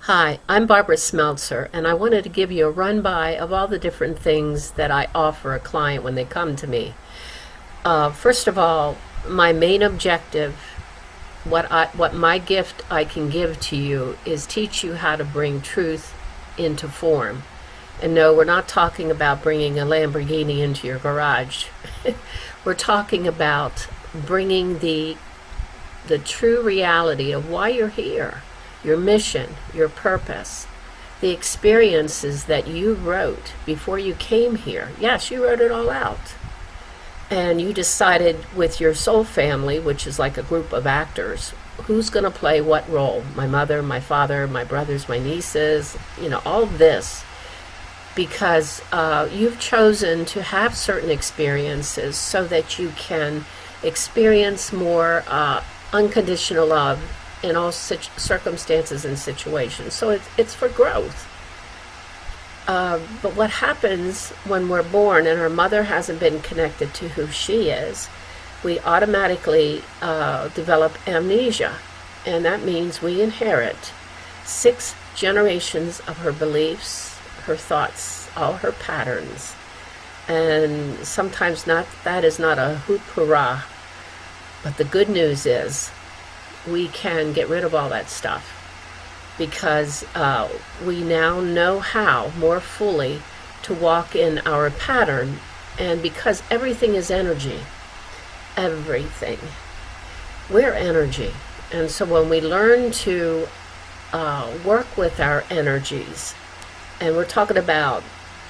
Hi, I'm Barbara Smeltzer, and I wanted to give you a run-by of all the different things that I offer a client when they come to me. First of all, my main objective, what my gift I can give to you, is teach you how to bring truth into form. And no, we're not talking about bringing a Lamborghini into your garage. We're talking about bringing the true reality of why you're here, your mission, your purpose, the experiences that you wrote before you came here. Yes, you wrote it all out. And you decided with your soul family, which is like a group of actors, who's going to play what role. My mother, my father, my brothers, my nieces, all of this. Because you've chosen to have certain experiences so that you can experience more unconditional love in all circumstances and situations. So it's for growth. But what happens when we're born and our mother hasn't been connected to who she is, we automatically develop amnesia. And that means we inherit 6 generations of her beliefs, her thoughts, all her patterns. And sometimes that is not a hoop hurrah. But the good news is we can get rid of all that stuff because we now know how more fully to walk in our pattern. And because everything is energy, everything, we're energy. And so when we learn to work with our energies, and we're talking about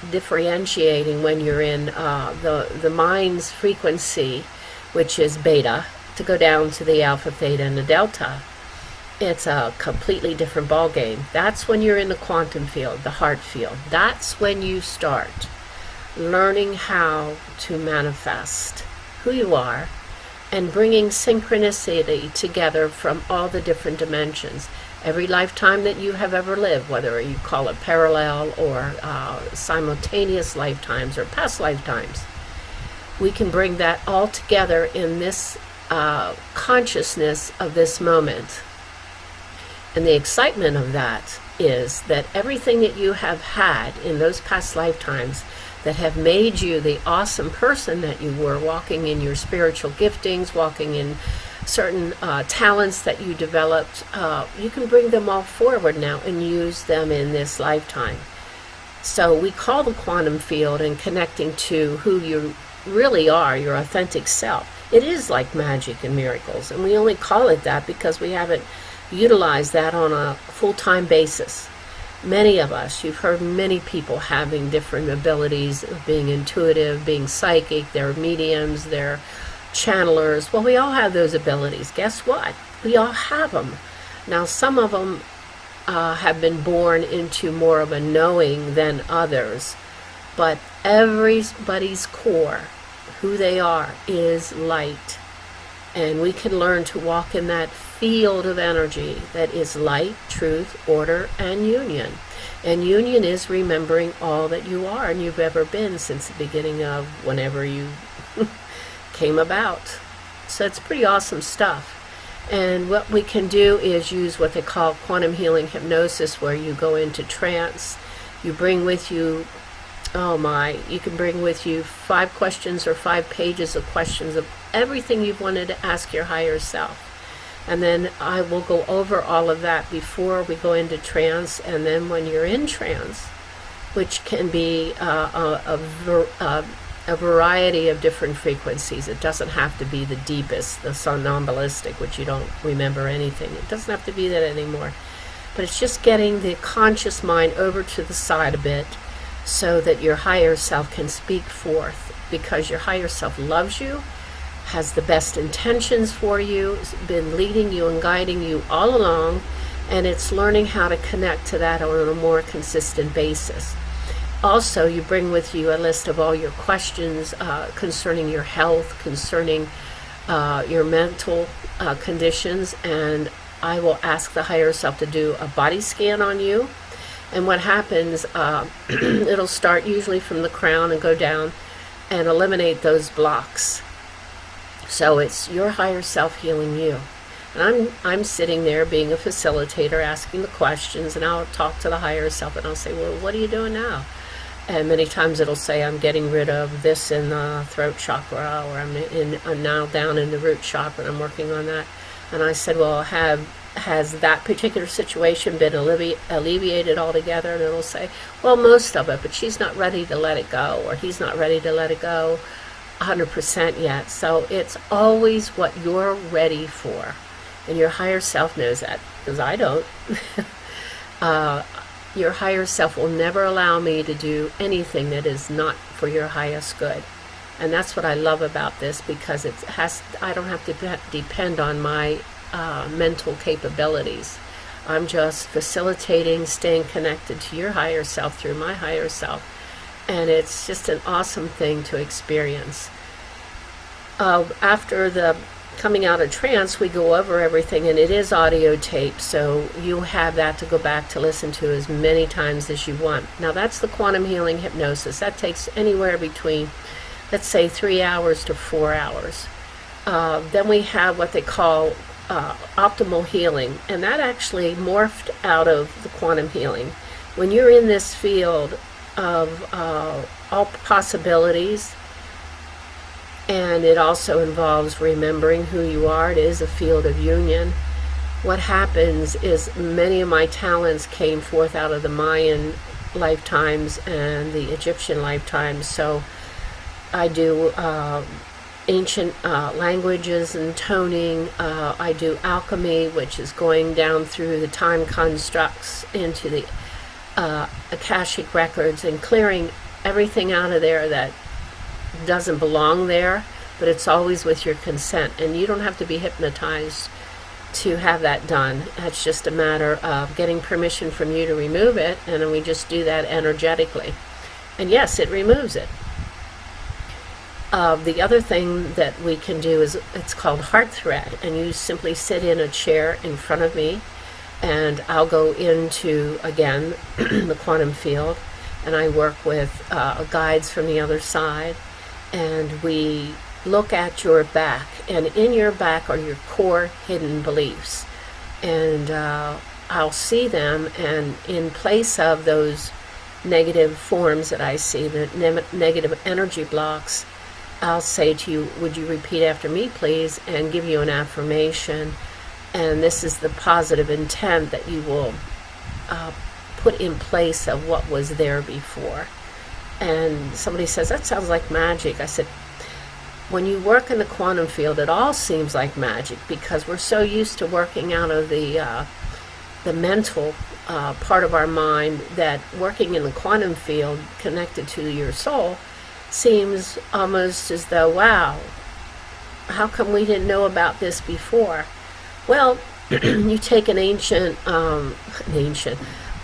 differentiating when you're in the mind's frequency, which is beta, to go down to the alpha, theta, and the delta, it's a completely different ball game. That's when you're in the quantum field, the heart field. That's when you start learning how to manifest who you are and bringing synchronicity together from all the different dimensions. Every lifetime that you have ever lived, whether you call it parallel or simultaneous lifetimes or past lifetimes, we can bring that all together in this consciousness of this moment. And the excitement of that is that everything that you have had in those past lifetimes that have made you the awesome person that you were, walking in your spiritual giftings, walking in certain talents that you developed, you can bring them all forward now and use them in this lifetime. So we call the quantum field and connecting to who you really are, your authentic self. It is like magic and miracles, and we only call it that because we haven't utilized that on a full-time basis. Many of us, you've heard many people having different abilities of being intuitive, being psychic, they're mediums, they're channelers. Well, we all have those abilities. Guess what? We all have them. Now, some of them have been born into more of a knowing than others, but everybody's core, who they are, is light. And we can learn to walk in that field of energy that is light, truth, order, and union. And union is remembering all that you are and you've ever been since the beginning of whenever you came about. So it's pretty awesome stuff. And what we can do is use what they call quantum healing hypnosis, where you go into trance. You bring with you, you can bring with you 5 questions or 5 pages of questions of everything you've wanted to ask your higher self. And then I will go over all of that before we go into trance. And then when you're in trance, which can be a variety of different frequencies. It doesn't have to be the deepest, the somnambulistic, which you don't remember anything. It doesn't have to be that anymore. But it's just getting the conscious mind over to the side a bit so that your higher self can speak forth, because your higher self loves you, has the best intentions for you, has been leading you and guiding you all along, and it's learning how to connect to that on a more consistent basis. Also, you bring with you a list of all your questions concerning your health, concerning your mental conditions, and I will ask the higher self to do a body scan on you. And what happens, it'll start usually from the crown and go down and eliminate those blocks. So it's your higher self healing you. And I'm sitting there being a facilitator, asking the questions, and I'll talk to the higher self, and I'll say, well, what are you doing now? And many times it'll say, I'm getting rid of this in the throat chakra, or I'm now down in the root chakra, and I'm working on that. And I said, well, has that particular situation been alleviated altogether? And it'll say, well, most of it, but she's not ready to let it go, or he's not ready to let it go 100% yet. So it's always what you're ready for. And your higher self knows that, because I don't. Your higher self will never allow me to do anything that is not for your highest good. And that's what I love about this, because I don't have to depend on my mental capabilities. I'm just facilitating, staying connected to your higher self through my higher self. And it's just an awesome thing to experience. After the coming out of trance, we go over everything, and it is audio tape, so you have that to go back to listen to as many times as you want. Now, that's the quantum healing hypnosis. That takes anywhere between, let's say, 3 hours to 4 hours. Then we have what they call optimal healing, and that actually morphed out of the quantum healing. When you're in this field of all possibilities, and it also involves remembering who you are. It is a field of union. What happens is many of my talents came forth out of the Mayan lifetimes and the Egyptian lifetimes. So I do ancient languages and toning. I do alchemy, which is going down through the time constructs into the Akashic records and clearing everything out of there that doesn't belong there, but it's always with your consent, and you don't have to be hypnotized to have that done. It's just a matter of getting permission from you to remove it, and then we just do that energetically. And yes, it removes it. The other thing that we can do is, it's called heart thread, and you simply sit in a chair in front of me, and I'll go into, again, the quantum field, and I work with guides from the other side. And we look at your back, and in your back are your core hidden beliefs. And I'll see them, and in place of those negative forms that I see, the negative energy blocks, I'll say to you, would you repeat after me, please, and give you an affirmation. And this is the positive intent that you will put in place of what was there before. And somebody says, that sounds like magic. I said, when you work in the quantum field, it all seems like magic, because we're so used to working out of the mental part of our mind, that working in the quantum field connected to your soul seems almost as though, wow, how come we didn't know about this before? Well, you take an ancient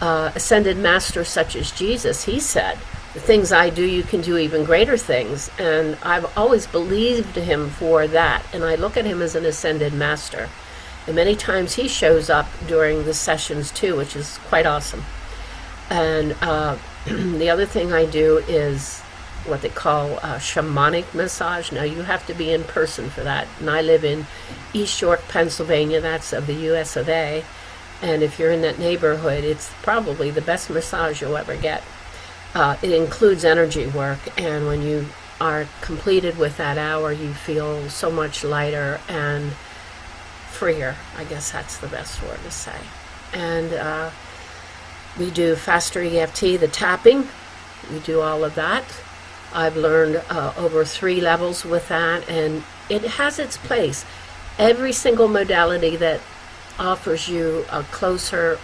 ascended master such as Jesus. He said, the things I do, you can do even greater things. And I've always believed him for that. And I look at him as an ascended master. And many times he shows up during the sessions too, which is quite awesome. And the other thing I do is what they call shamanic massage. Now, you have to be in person for that. And I live in East York, Pennsylvania. That's of the US of A. And if you're in that neighborhood, it's probably the best massage you'll ever get. It includes energy work, and when you are completed with that hour, you feel so much lighter and freer. I guess that's the best word to say. And we do faster EFT, the tapping. We do all of that. I've learned over 3 levels with that, and it has its place. Every single modality that offers you a closer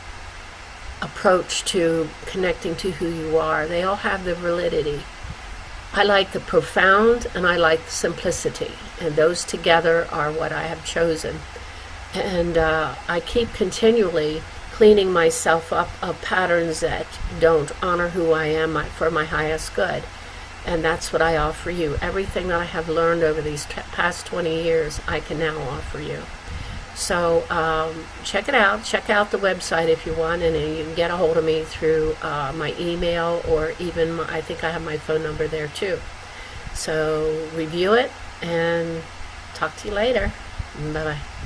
approach to connecting to who you are, they all have the validity. I like the profound, and I like the simplicity, and those together are what I have chosen. And I keep continually cleaning myself up of patterns that don't honor who I am for my highest good. And that's what I offer you. Everything that I have learned over these past 20 years, I can now offer you. So check it out. Check out the website if you want, and you can get a hold of me through my email, or even I think I have my phone number there too. So review it, and talk to you later. Bye-bye.